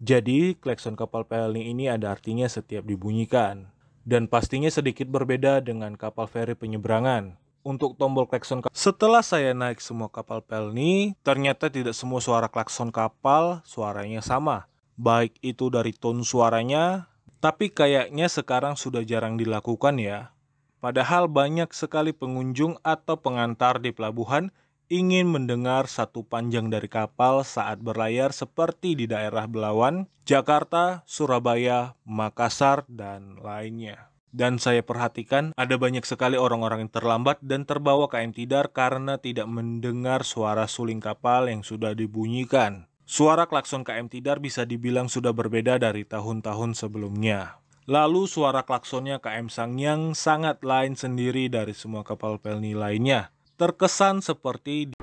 Jadi, klakson kapal pelni ini ada artinya setiap dibunyikan. Dan pastinya sedikit berbeda dengan kapal feri penyeberangan. Untuk tombol klakson kapal, setelah saya naik semua kapal pelni, ternyata tidak semua suara klakson kapal suaranya sama. Baik itu dari tone suaranya, tapi kayaknya sekarang sudah jarang dilakukan ya. Padahal banyak sekali pengunjung atau pengantar di pelabuhan ingin mendengar satu panjang dari kapal saat berlayar seperti di daerah Belawan, Jakarta, Surabaya, Makassar, dan lainnya. Dan saya perhatikan ada banyak sekali orang-orang yang terlambat dan terbawa KM Tidar karena tidak mendengar suara suling kapal yang sudah dibunyikan. Suara klakson KM Tidar bisa dibilang sudah berbeda dari tahun-tahun sebelumnya. Lalu suara klaksonnya KM Sangyang sangat lain sendiri dari semua kapal pelni lainnya. Terkesan seperti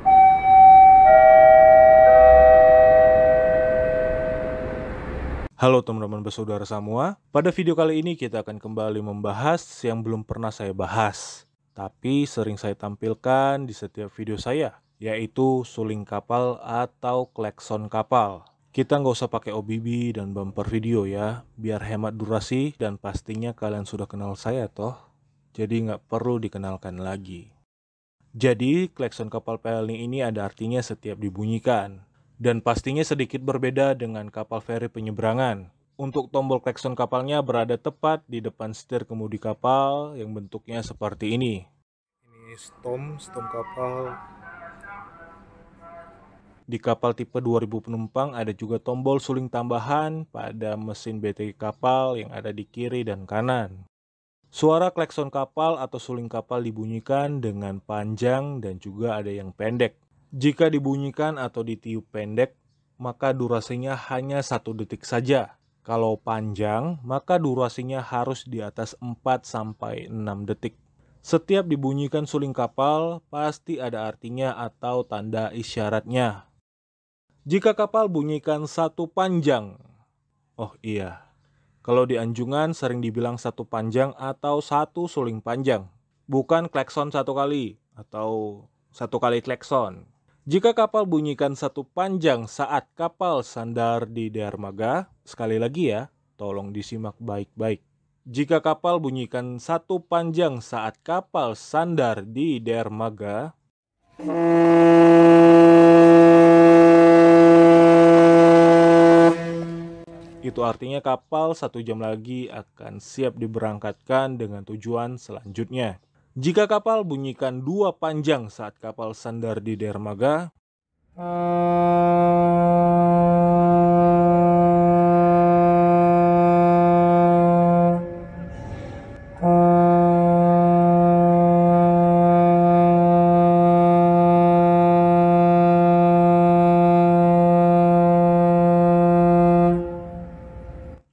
Halo teman-teman bersaudara semua. Pada video kali ini kita akan kembali membahas yang belum pernah saya bahas, tapi sering saya tampilkan di setiap video saya, yaitu suling kapal atau klakson kapal. Kita nggak usah pakai OBB dan bumper video ya, biar hemat durasi dan pastinya kalian sudah kenal saya toh, jadi nggak perlu dikenalkan lagi. Jadi, klakson kapal pelni ini ada artinya setiap dibunyikan. Dan pastinya sedikit berbeda dengan kapal feri penyeberangan. Untuk tombol klakson kapalnya berada tepat di depan setir kemudi kapal yang bentuknya seperti ini. Ini stom kapal. Di kapal tipe 2000 penumpang ada juga tombol suling tambahan pada mesin BTG kapal yang ada di kiri dan kanan. Suara klakson kapal atau suling kapal dibunyikan dengan panjang dan juga ada yang pendek. Jika dibunyikan atau ditiup pendek, maka durasinya hanya 1 detik saja. Kalau panjang, maka durasinya harus di atas 4-6 detik. Setiap dibunyikan suling kapal, pasti ada artinya atau tanda isyaratnya. Jika kapal bunyikan satu panjang, oh iya, kalau di Anjungan sering dibilang satu panjang atau satu suling panjang, bukan klakson satu kali atau satu kali klakson. Jika kapal bunyikan satu panjang saat kapal sandar di dermaga, sekali lagi ya, tolong disimak baik-baik. Jika kapal bunyikan satu panjang saat kapal sandar di dermaga, itu artinya kapal 1 jam lagi akan siap diberangkatkan dengan tujuan selanjutnya. Jika kapal bunyikan 2 panjang saat kapal sandar di dermaga,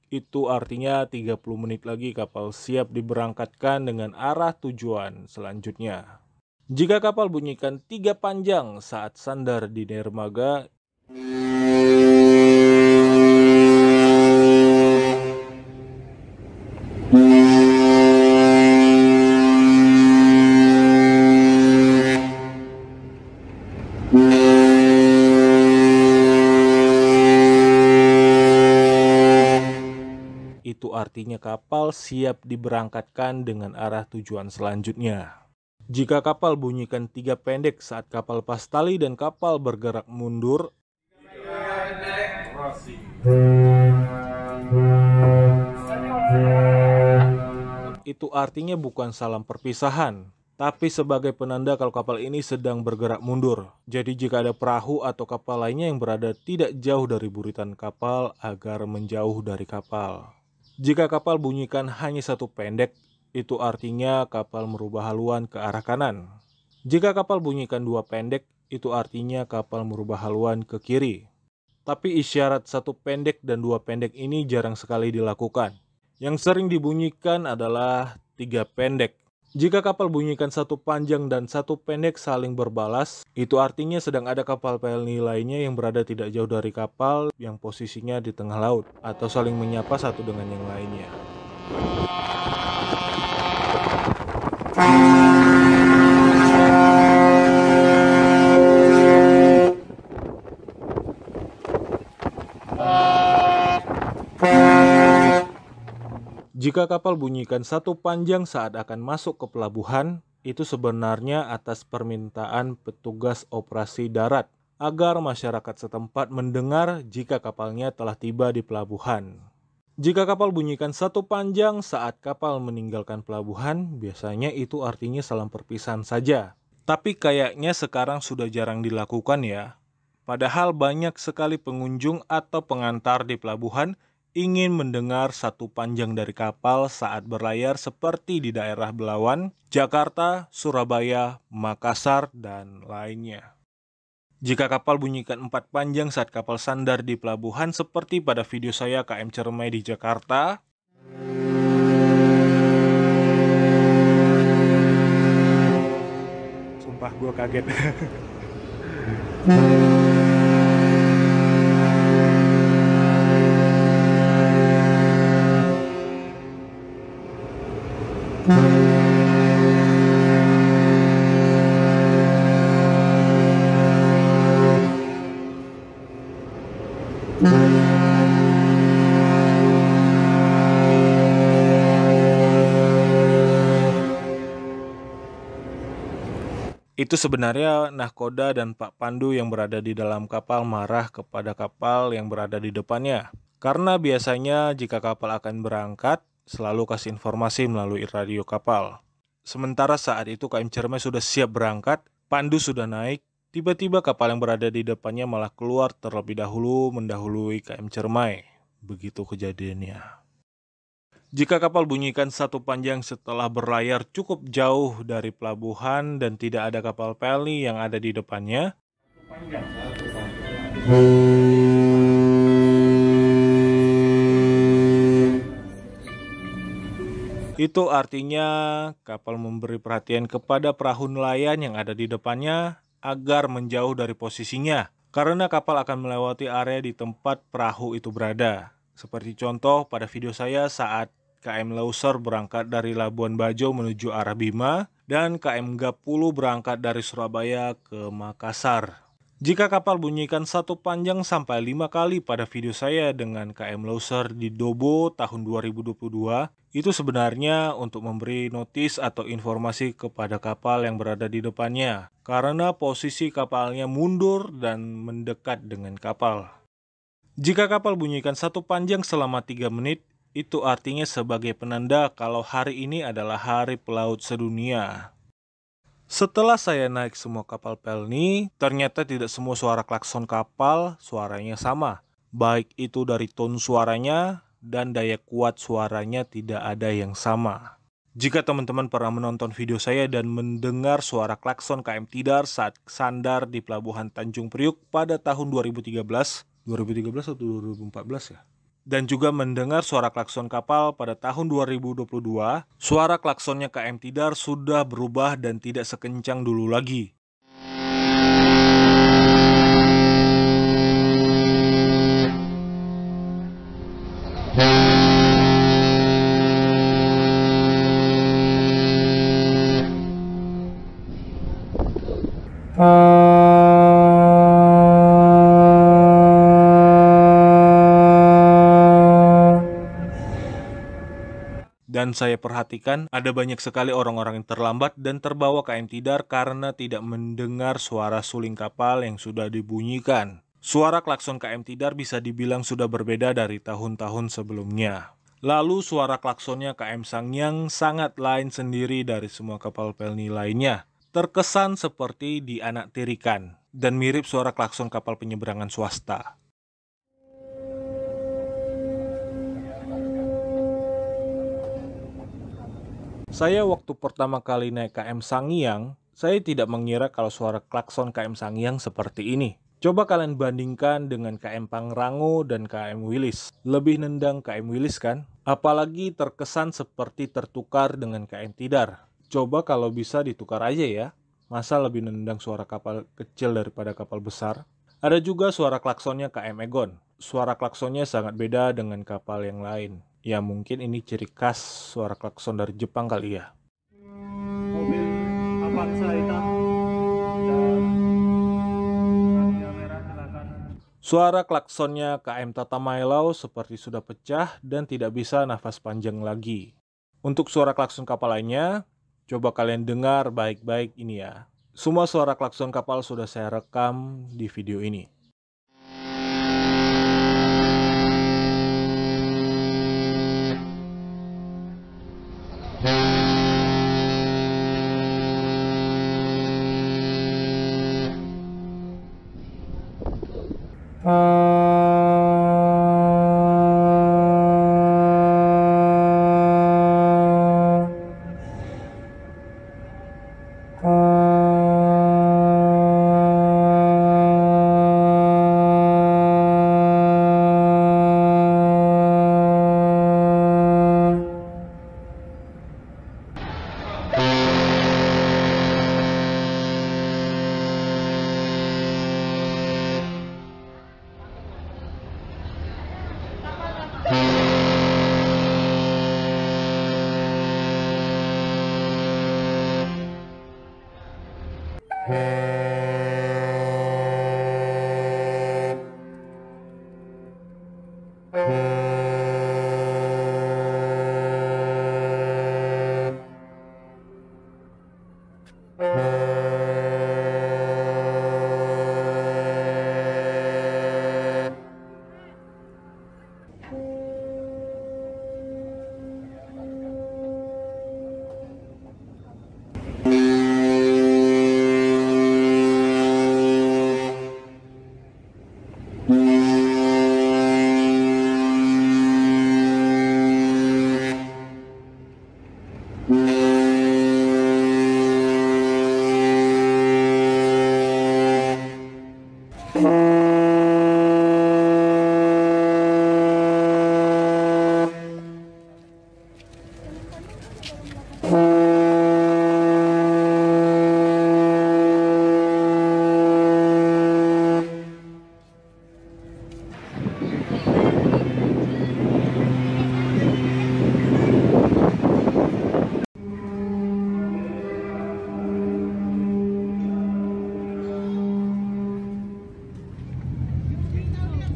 itu artinya 30 menit lagi kapal siap diberangkatkan dengan arah tujuan selanjutnya. Jika kapal bunyikan 3 panjang saat sandar di dermaga, itu artinya kapal siap diberangkatkan dengan arah tujuan selanjutnya. Jika kapal bunyikan 3 pendek saat kapal lepas tali dan kapal bergerak mundur, itu artinya bukan salam perpisahan, tapi sebagai penanda kalau kapal ini sedang bergerak mundur. Jadi jika ada perahu atau kapal lainnya yang berada tidak jauh dari buritan kapal agar menjauh dari kapal. Jika kapal bunyikan hanya 1 pendek, itu artinya kapal merubah haluan ke arah kanan. Jika kapal bunyikan 2 pendek, itu artinya kapal merubah haluan ke kiri. Tapi isyarat 1 pendek dan 2 pendek ini jarang sekali dilakukan. Yang sering dibunyikan adalah 3 pendek. Jika kapal bunyikan 1 panjang dan 1 pendek saling berbalas, itu artinya sedang ada kapal pelni lainnya yang berada tidak jauh dari kapal yang posisinya di tengah laut, atau saling menyapa satu dengan yang lainnya. Jika kapal bunyikan satu panjang saat akan masuk ke pelabuhan, itu sebenarnya atas permintaan petugas operasi darat agar masyarakat setempat mendengar jika kapalnya telah tiba di pelabuhan. Jika kapal bunyikan satu panjang saat kapal meninggalkan pelabuhan, biasanya itu artinya salam perpisahan saja. Tapi kayaknya sekarang sudah jarang dilakukan ya. Padahal banyak sekali pengunjung atau pengantar di pelabuhan ingin mendengar satu panjang dari kapal saat berlayar seperti di daerah Belawan, Jakarta, Surabaya, Makassar, dan lainnya. Jika kapal bunyikan 4 panjang saat kapal sandar di pelabuhan seperti pada video saya KM Cermai di Jakarta, sumpah gue kaget. Itu sebenarnya nahkoda dan Pak Pandu yang berada di dalam kapal marah kepada kapal yang berada di depannya. Karena biasanya jika kapal akan berangkat, selalu kasih informasi melalui radio kapal. Sementara saat itu KM Cermai sudah siap berangkat, Pandu sudah naik, tiba-tiba kapal yang berada di depannya malah keluar terlebih dahulu mendahului KM Cermai. Begitu kejadiannya. Jika kapal bunyikan satu panjang setelah berlayar cukup jauh dari pelabuhan dan tidak ada kapal pelni yang ada di depannya, itu artinya kapal memberi perhatian kepada perahu nelayan yang ada di depannya agar menjauh dari posisinya, karena kapal akan melewati area di tempat perahu itu berada. Seperti contoh pada video saya saat KM Loser berangkat dari Labuan Bajo menuju arah Bima dan KM Gapulu berangkat dari Surabaya ke Makassar. Jika kapal bunyikan satu panjang sampai 5 kali pada video saya dengan KM Loser di Dobo tahun 2022, itu sebenarnya untuk memberi notis atau informasi kepada kapal yang berada di depannya, karena posisi kapalnya mundur dan mendekat dengan kapal. Jika kapal bunyikan satu panjang selama 3 menit, itu artinya sebagai penanda kalau hari ini adalah hari pelaut sedunia. Setelah saya naik semua kapal pelni, ternyata tidak semua suara klakson kapal suaranya sama. Baik itu dari tone suaranya dan daya kuat suaranya tidak ada yang sama. Jika teman-teman pernah menonton video saya dan mendengar suara klakson KM Tidar saat sandar di Pelabuhan Tanjung Priuk pada tahun 2013 atau 2014 ya? Dan juga mendengar suara klakson kapal pada tahun 2022, suara klaksonnya KM Tidar sudah berubah dan tidak sekencang dulu lagi. Dan saya perhatikan ada banyak sekali orang-orang yang terlambat dan terbawa KM Tidar karena tidak mendengar suara suling kapal yang sudah dibunyikan. Suara klakson KM Tidar bisa dibilang sudah berbeda dari tahun-tahun sebelumnya. Lalu suara klaksonnya KM Sangyang sangat lain sendiri dari semua kapal pelni lainnya. Terkesan seperti dianaktirikan dan mirip suara klakson kapal penyeberangan swasta. Saya waktu pertama kali naik KM Sangyang, saya tidak mengira kalau suara klakson KM Sangyang seperti ini. Coba kalian bandingkan dengan KM Pangrango dan KM Wilis. Lebih nendang KM Wilis kan? Apalagi terkesan seperti tertukar dengan KM Tidar. Coba kalau bisa ditukar aja ya. Masa lebih nendang suara kapal kecil daripada kapal besar? Ada juga suara klaksonnya KM Egon. Suara klaksonnya sangat beda dengan kapal yang lain. Ya mungkin ini ciri khas suara klakson dari Jepang kali ya. Mobil Avanza hitam dan lampu merah silakan. Suara klaksonnya KM Tatamailau seperti sudah pecah dan tidak bisa nafas panjang lagi. Untuk suara klakson kapal lainnya, coba kalian dengar baik-baik ini ya. Semua suara klakson kapal sudah saya rekam di video ini.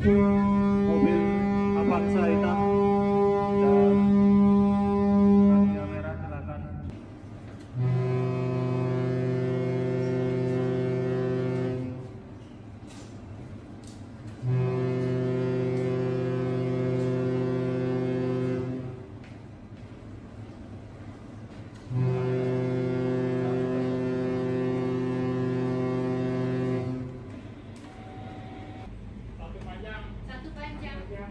Mobil Avanza hitam dan lampu merah silakan. Satu panjang.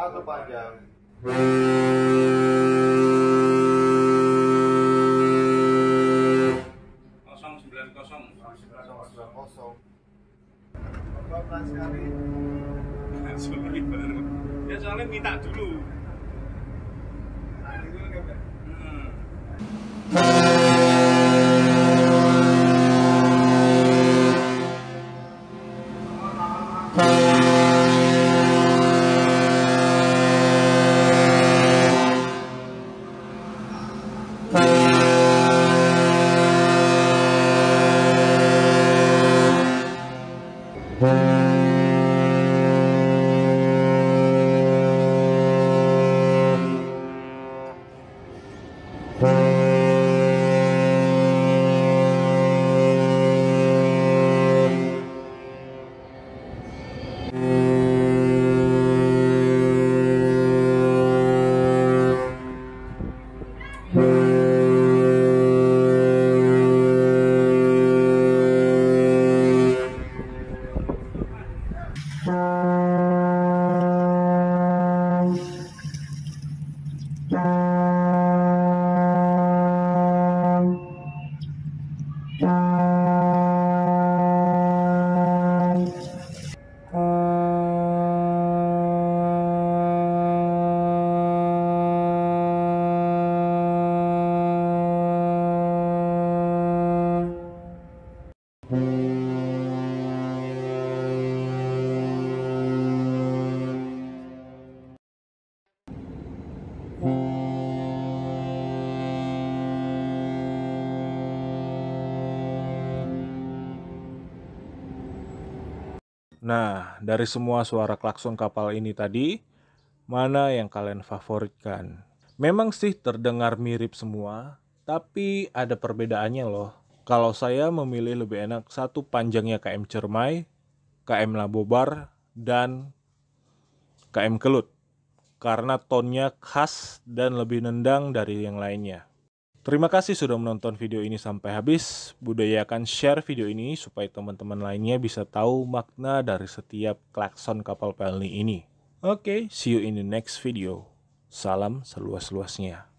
Satu panjang. 090. Bapak sekali. Sorry baru. Ya soalnya minta dulu. Nah, dari semua suara klakson kapal ini tadi, mana yang kalian favoritkan? Memang sih terdengar mirip semua, tapi ada perbedaannya loh. Kalau saya memilih lebih enak satu panjangnya KM Cermai, KM Labobar, dan KM Kelut. Karena tonnya khas dan lebih nendang dari yang lainnya. Terima kasih sudah menonton video ini sampai habis. Budayakan share video ini supaya teman-teman lainnya bisa tahu makna dari setiap klakson kapal pelni ini. Oke, see you in the next video. Salam seluas-luasnya.